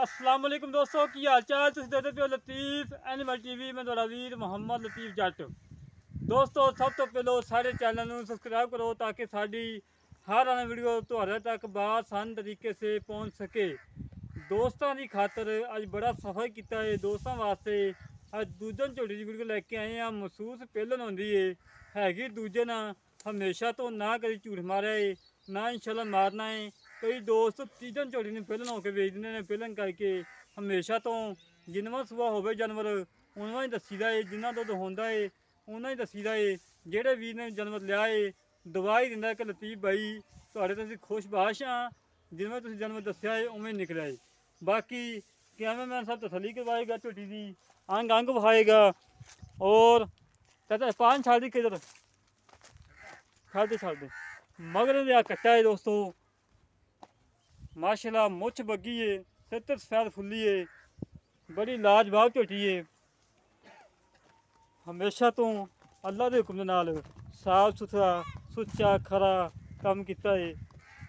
अस्सलाम वालेकुम दोस्तों की हाल चाल तुम देखते पे लतीफ एनिमल टीवी में थोड़ा वीर मोहम्मद लतीफ जट। दोस्तों सब तो पहलो सारे चैनल ਨੂੰ ਸਬਸਕ੍ਰਾਈਬ ਕਰੋ ताकि ਸਾਡੀ हर आने वीडियो ਤੁਹਾਡੇ तक बासान तरीके से पहुंच सके। दोस्तों की खातर अज बड़ा सफ़र किया है दोस्तों वास्ते। अज दूजन झोटी की वीडियो लैके आए हैं। महसूस पहलन होंदी हैगी दूजे ना हमेशा तो ना कभी झूठ मारिया है ना इंशाल्लाह मारना है। कई दोस्त तीजन झोटी ने पहलन होकर बेच देंगे ने पहलन करके हमेशा तो जिन्ना सुबह हो जानवर उन्होंने ही दसीदा है जिन्ना दुध होंदा है उन्होंने ही दसीदा है। जेड़े वीर ने जानवर लिया है दवाई दिंदा कि लतीफ भाई तुहाडे तो खुशबाश हाँ जिनमें तुम जानवर दसिया है उमें निकलिया है। बाकी कैमरामैन साहब तसली करवाएगा झोटी की अंग अंग बहाएगा और कहता है पान छाल दी किधर छाल दे मगर दिया कट्टा है दोस्तों माशाल्लाह मुछ बग्गी है सिर सफेद फुली है बड़ी लाजवाब झोटी है। हमेशा तो अल्लाह के हुक्म नाल साफ सुथरा सुच्चा खरा काम किया है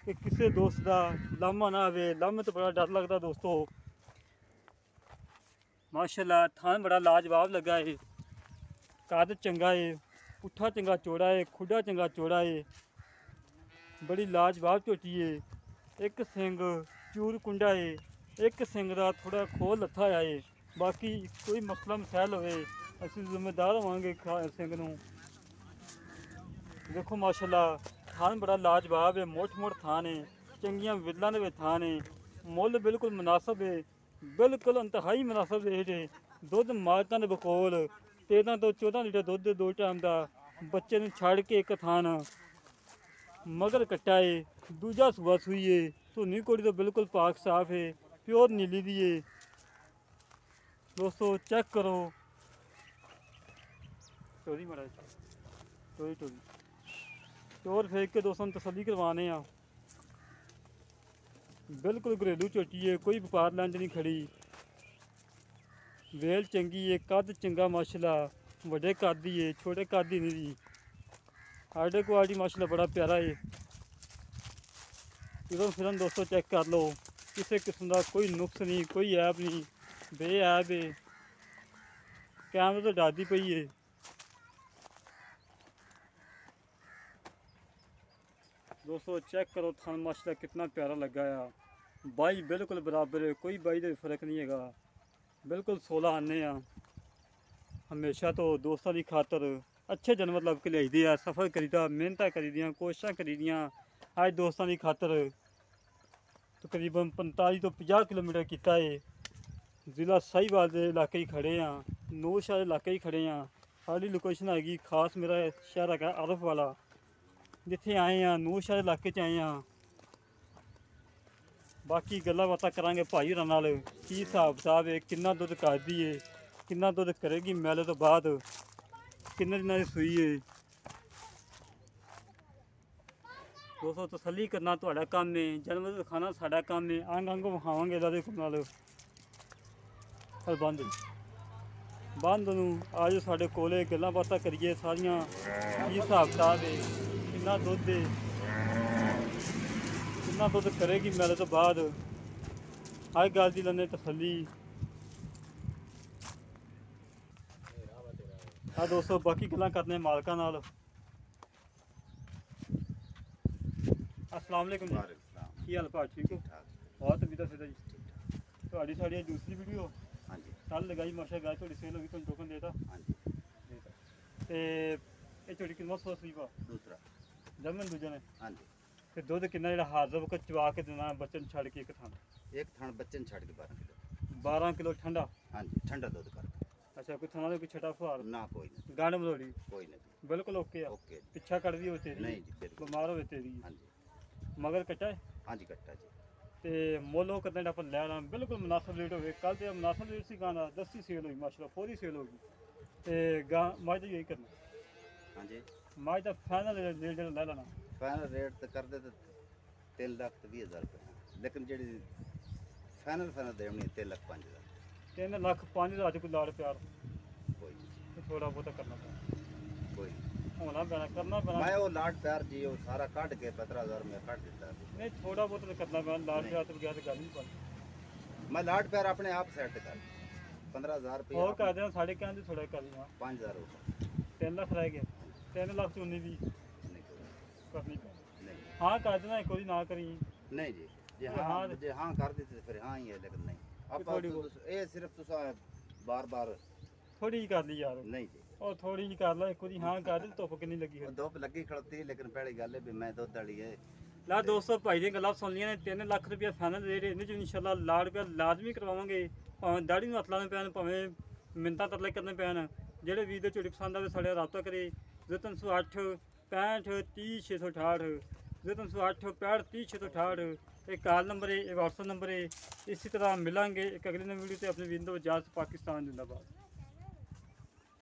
कि किसी दोस्त का लामा ना आवे। लामे तो बड़ा डर लगता दोस्तों। माशाल्लाह थान बड़ा लाजवाब लगा है कद चंगा है पुट्ठा चंगा चौड़ा है खुडा चंगा चौड़ा है बड़ी लाजवाब झोटी है। एक सिंग चूर कुंडा है एक सिंग का थोड़ा खोल लथा है। बाकी कोई मसला मसैल होवे असीं जिम्मेदार होवांगे सिंग नूं। देखो माशाल्लाह थान बड़ा लाजवाब है मोट मोट थान है चंगियां विल्लां दे विच थान है मुल बिल्कुल मुनासिब है बिल्कुल इंतहाई मुनासिब रेट है। दुध मालकां दे बकोल 13 तो 14 लीटर दुध दो टाइम का बच्चे नूं छड़ के एक थान मगर कट्टा है दूजा सूआ सूई है धुनी कोड़ी तो बिल्कुल पाक साफ है प्योर नीली दी है। दोस्तों चेक करो टोरी मरा टोरी चोर फेंक के दोस्तों तसली करवाने आ। बिल्कुल घरेलू झोटी है कोई व्यापार लंच नहीं खड़ी वेल चंगी है कद चंगा माशाल्लाह वड्डे कद दी है छोटे कद दी नहीं दी आर्डर क्वालिटी माशाल्लाह बड़ा प्यारा है। इधर फिर दोस्तों चेक कर लो किसी किस्म का कोई नुक्स नहीं कोई ऐप नहीं बेऐब है कैमरे तो डरती पई है। दोस्तों चेक करो थान माशाल्लाह कितना प्यारा लगा है बाई बिल्कुल बराबर है कोई बाई का फर्क नहीं है बिल्कुल 16 आने हमेशा तो दोस्तों की खातर अच्छे जानवर लभ के लियाई दे सफ़र करीदा मेहनत करी दियाँ कोशिशां करी दियाँ। अज दोस्तों की खातर तकरीबन 45 तो 50 किलोमीटर किया है। ज़िला साहिवाल के इलाके ही खड़े हाँ नूरशाह इलाके ही खड़े हाँ। साड़ी लोकेशन आएगी खास मेरा शहर है आरफ वाला जिथे आए हैं नूरशाह इलाके च आए हाँ। बाकी गल्लां बातां करांगे भाई होरां नाल की हिसाब किताब है कितना दुध करदी है कितना दुध करेगी मैले तो बाद किन्ने दिनां दी सूई है। दोस्तों तसली करना तुहाडा काम है जानवर दिखाना साडा काम है अंग अंग विखावांगे इहदा दे नाल बंद नूं आज साडे कोले गल्लां बातां करिए सारियां की हिसाब किताब है कितना दुध है कितना दुध करेगी मेले तो बाद हर गल की लैने तसली। हाँ दोस्तों बाकी गल्लां करने मालकां नाल। अस्सलाम वालेकुम जी की हाल भाई ठीक हो बहुत तबीयत फिर जी थोड़ी साड़ी दूसरी वीडियो हाँ जी कल लगाई माशा गाय थोड़ी सेल होगी तुम टोकन देता हाँ जी तो ये थोड़ी कितना सौ सी पा दूसरा जमन दूजे ने हाँ जी फिर दुध कितना जो हाजर वक्त चवा के देना बच्चन छड़ के एक थान बच्चन छड़ के 12 किलो ठंडा हाँ जी ठंडा दूध कर अच्छा कोई थाना कोई छटा फुहार ना कोई नहीं गांड मरोड़ी कोई नहीं बिल्कुल ओके है ओके जी पिछा कर दी हो तेरी नहीं जी बिल्कुल बीमार हो तेरी हाँ जी मगर कट्टा है हाँ जी कट्टा जी ते मोलो करने अपन लैना बिल्कुल मुनासिब रेट हो कल तो मुनासिब रेट से गाना 10 सेल हुई माशाल्लाह पूरी सेल होगी तो गां मज तो यही करना हाँ जी मज का फाइनल रेट ले लेना फाइनल रेट तो कर दे तो 3 लाख तो 20,000 रुपये लेकिन जी फाइनल देनी 3 लाख 5,000 3 लाख 5,000 कोई लाड़ प्यार कोई नहीं तो थोड़ा बहुत करना पैना कोई नहीं होना पैना करना पैना मैं वो लाड प्यार जी वो सारा काट के 15,000 में काट देता नहीं थोड़ा बहुत तो करना पैना लाड़ प्यार तो बगैर गल नहीं पानी मैं लाट पैर अपने आप सेट कर 15,000 रुपये ਹੋਰ ਕਰ ਦੇਣਾ, ਸਾਡੇ ਕਹਿੰਦੇ ਥੋੜਾ ਕਰ ਦੇਣਾ। 5,000 रुपये 3 ਲੱਖ ਰਹਿ ਗਿਆ, 3 ਲੱਖ 19 ਦੀ नहीं ਕਰਨੀ ਪੈਣੀ। नहीं ਹਾਂ ਕਰ ਦੇਣਾ, ਇੱਕ ਵਾਰੀ ਨਾ ਕਰੀ। नहीं जी जे हाँ, हाँ जे हाँ कर देते तो फिर हाँ ही है लेकिन नहीं आप थोड़ी ये सिर्फ तुसा बार बार ਥੋੜੀ ਜਿਹੀ ਕਰ ਲਈ ਯਾਰ, नहीं जी ਉਹ ਥੋੜੀ ਜਿਹੀ ਕਰ ਲੈ ਇੱਕ ਵਾਰੀ, ਹਾਂ ਕਰ ਦੇ। ਧੁੱਪ ਕਿੰਨੀ ਲੱਗੀ वो ਹੋਈ। धुप लगी खड़ती लेकिन पहली गल है भी मैं दुध वाली है ਲਾ ਦੋਸਤੋ, ਭਾਈ ਦੀਆਂ ਗੱਲਾਂ ਸੁਣ ਲਈਆਂ ਨੇ। 3 ਲੱਖ ਰੁਪਇਆ ਫਾਈਨਲ ਰੇਟ, ਇਹਦੇ 'ਚ ਇਨਸ਼ਾਅੱਲਾ ਲਾੜ ਰੁਪਇਆ ਲਾਜ਼ਮੀ ਕਰਵਾਵਾਂਗੇ। ਭਾਵੇਂ ਦਾੜੀ ਨੂੰ ਹੱਥ ਲਾਉਣੇ ਪੈਣ, ਭਾਵੇਂ ਮਿੰਨਤਾਂ ਤਰਲੇ ਕਰਨੇ ਪੈਣ। ਜਿਹੜੇ ਵੀਰ ਦੇ ਝੋਟੀ ਪਸੰਦ ਆਵੇ ਸਾਡੇ ਨਾਲ ਰਾਬਤਾ ਕਰੇ। 0308 65 30 668, 0308 65 30 668। ਇਹ ਕਾਲ ਨੰਬਰ ਹੈ, ਇਹ WhatsApp ਨੰਬਰ ਹੈ। ਇਸੇ ਤਰ੍ਹਾਂ ਮਿਲਾਂਗੇ ਇੱਕ ਅਗਲੇ ਨਵੀਂ ਵੀਡੀਓ ਤੇ। ਆਪਣੇ ਵੀਰ ਤੋਂ ਇਜਾਜ਼ਤ। ਪਾਕਿਸਤਾਨ ਜਿੰਦਾਬਾਦ।